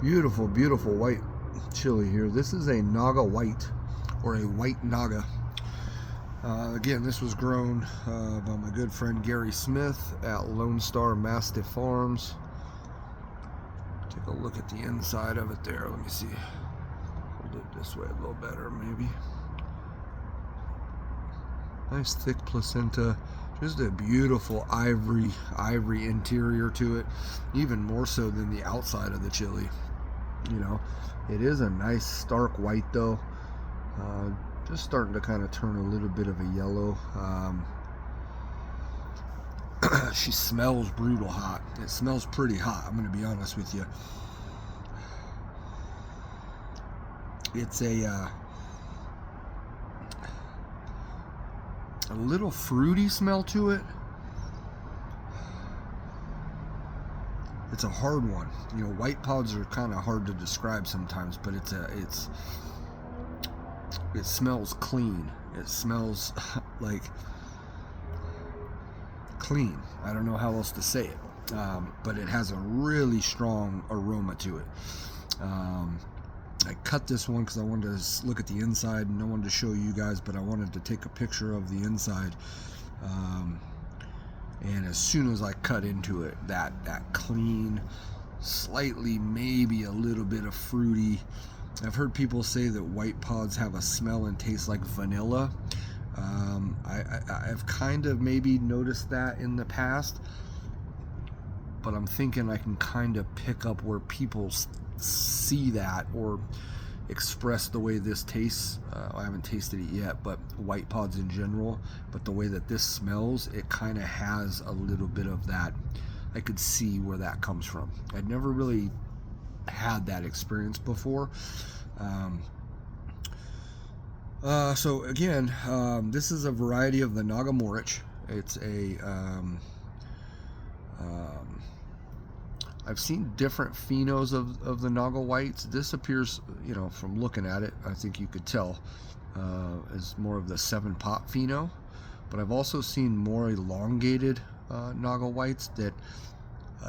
Beautiful, beautiful white chili here. This is a Naga white, or a white Naga. Again, this was grown by my good friend Gary Smith at Lone Star Mastiff Farms. Take a look at the inside of it there. Let me see. Hold it this way a little better, maybe. Nice thick placenta. Just a beautiful ivory interior to it, even more so than the outside of the chili. You know, it is a nice stark white though. Just starting to kind of turn a little bit of a yellow. She smells brutal hot. It smells pretty hot, I'm going to be honest with you. It's a little fruity smell to it. It's a hard one. You know, white pods are kind of hard to describe sometimes, but it smells clean. It smells like clean. I don't know how else to say it, but it has a really strong aroma to it. I cut this one because I wanted to look at the inside, and I wanted to show you guys, but I wanted to take a picture of the inside. And as soon as I cut into it, that clean, slightly maybe a little bit of fruity. I've heard people say that white pods have a smell and taste like vanilla. I've kind of maybe noticed that in the past, but I'm thinking I can kind of pick up where people see that or express the way this tastes. I haven't tasted it yet, but white pods in general, but the way that this smells, it kind of has a little bit of that. I could see where that comes from. I'd never really had that experience before. So again, this is a variety of the Naga Morich. It's a I've seen different phenos of the Naga whites. This appears, you know, from looking at it, I think you could tell, is more of the 7-pot pheno. But I've also seen more elongated Naga whites that,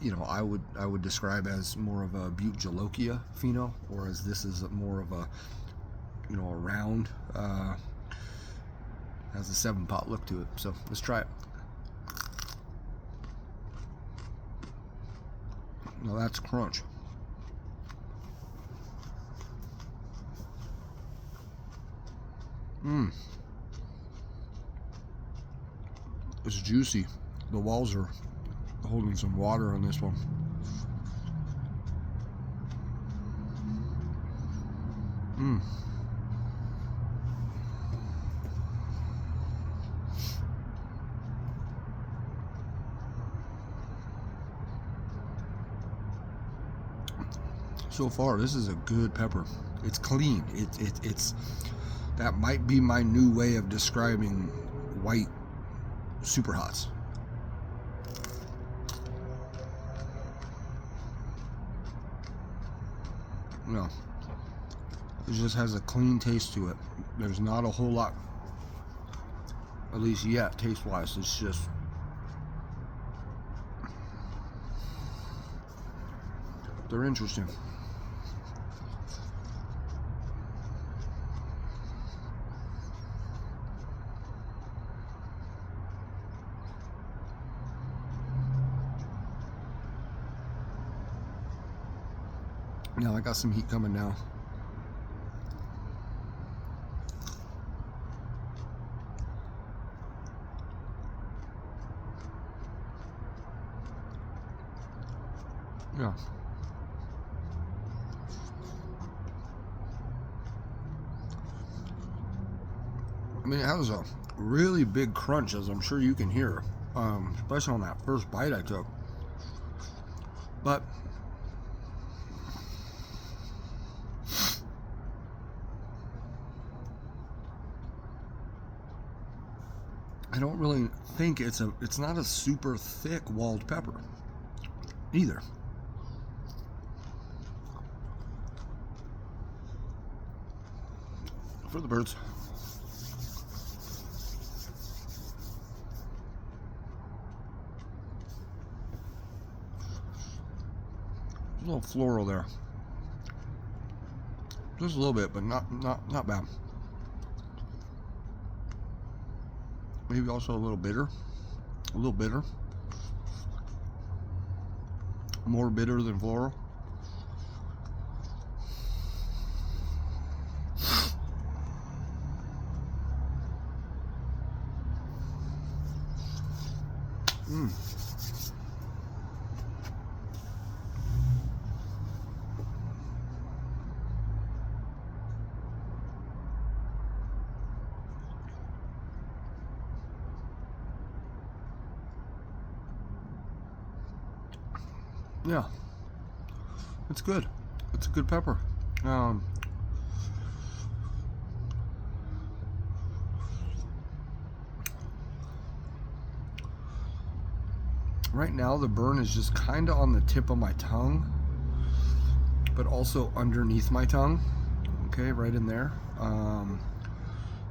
you know, I would describe as more of a Butte Jalokia pheno, whereas this is more of a, you know, a round, has a 7-pot look to it. So let's try it. Now that's crunch. It's juicy. The walls are holding some water on this one. So far, this is a good pepper. It's clean. It's that might be my new way of describing white super hots. No, it just has a clean taste to it. There's not a whole lot, at least yet, taste-wise. It's just they're interesting. Now I got some heat coming now. Yeah. I mean, it has a really big crunch, as I'm sure you can hear, especially on that first bite I took. But I don't really think it's not a super thick walled pepper either. For the birds. A little floral there. Just a little bit, but not bad. Maybe also a little bitter. A little bitter. More bitter than floral. Yeah, it's good. It's a good pepper. Right now the burn is just kind of on the tip of my tongue, but also underneath my tongue. Okay, right in there.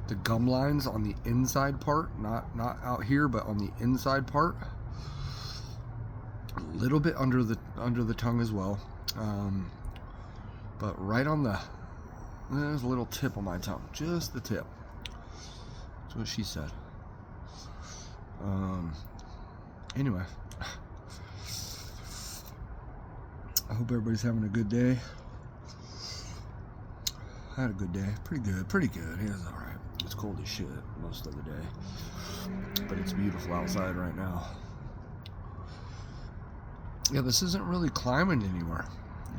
The gum lines on the inside part, not out here, but on the inside part. A little bit under the tongue as well, but right on there's a little tip on my tongue, just the tip. That's what she said. Anyway, I hope everybody's having a good day. I had a good day, pretty good. It was all right. It's cold as shit most of the day, but it's beautiful outside right now. Yeah, this isn't really climbing anywhere,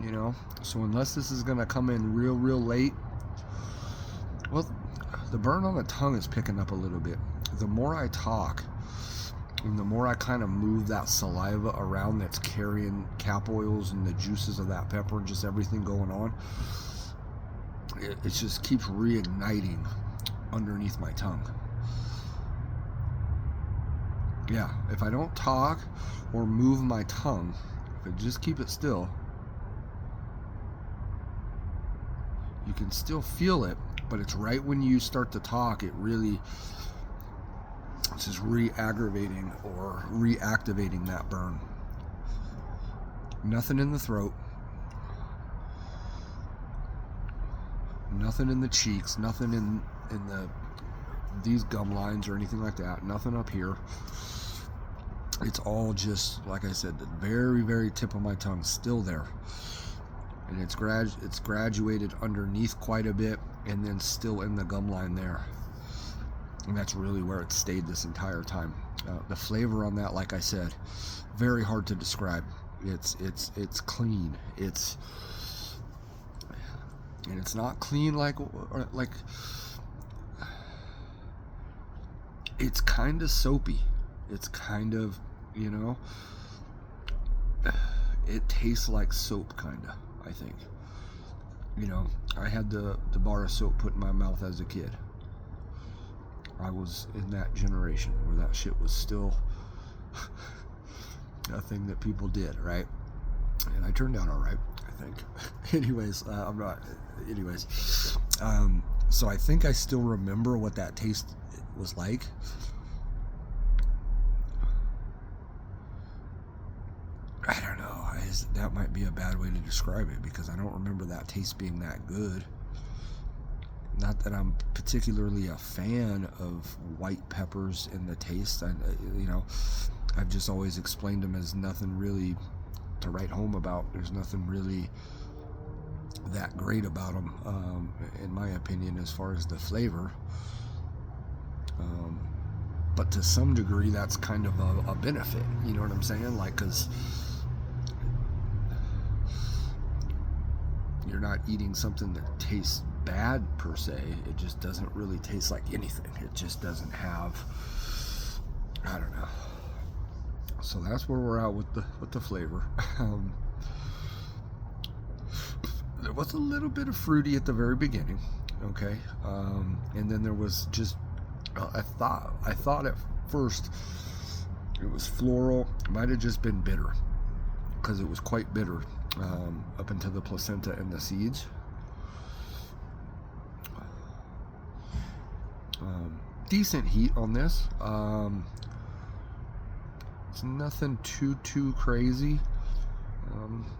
you know, so unless this is gonna come in real late. Well, the burn on the tongue is picking up a little bit. The more I talk and the more I kind of move that saliva around that's carrying cap oils and the juices of that pepper and just everything going on, it just keeps reigniting underneath my tongue. Yeah, if I don't talk or move my tongue, if I just keep it still, you can still feel it, but it's right when you start to talk, it's just re-aggravating or reactivating that burn. Nothing in the throat, nothing in the cheeks, nothing in these gum lines or anything like that, nothing up here. It's all just, like I said, the very tip of my tongue still there, and it's graduated underneath quite a bit, and then still in the gum line there, and that's really where it stayed this entire time. The flavor on that, like I said, very hard to describe. It's clean. And it's not clean like it's kind of soapy. It's kind of, you know, it tastes like soap, kind of, I think. You know, I had the bar of soap put in my mouth as a kid. I was in that generation where that shit was still a thing that people did, right? And I turned out all right, I think. Anyways, I'm not. Anyways, so I think I still remember what that taste was like. I don't know. That might be a bad way to describe it, because I don't remember that taste being that good. Not that I'm particularly a fan of white peppers in the taste. You know, I've just always explained them as nothing really to write home about. There's nothing really that great about them, in my opinion, as far as the flavor. But to some degree, that's kind of a benefit. You know what I'm saying? Like, because you're not eating something that tastes bad per se. It just doesn't really taste like anything. It just doesn't have, I don't know. So that's where we're at with the flavor. There was a little bit of fruity at the very beginning, okay, and then there was just I thought at first it was floral. It might have just been bitter, because it was quite bitter up into the placenta and the seeds. Decent heat on this. It's nothing too crazy.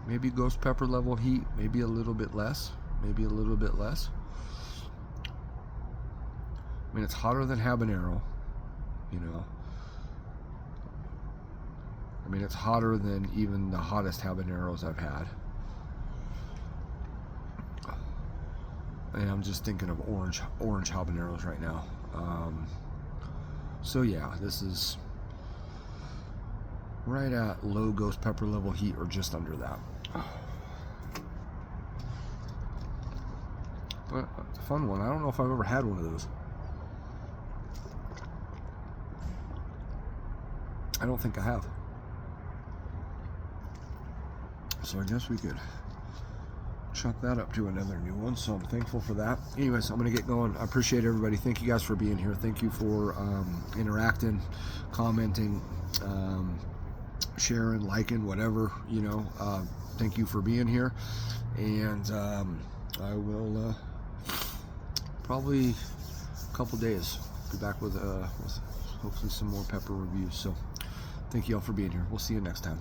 Maybe ghost pepper level heat, maybe a little bit less. maybe a little bit less. I mean, it's hotter than habanero, you know. I mean, it's hotter than even the hottest habaneros I've had. And I'm just thinking of orange habaneros right now. So yeah, this is right at low ghost pepper level heat, or just under that. But it's a fun one. I don't know if I've ever had one of those. I don't think I have. So I guess we could chuck that up to another new one. So I'm thankful for that. Anyways, I'm gonna get going. I appreciate everybody. Thank you guys for being here. Thank you for interacting, commenting, sharing, liking, whatever, you know. Thank you for being here, and I will probably a couple days be back with hopefully some more pepper reviews. So thank you all for being here. We'll see you next time.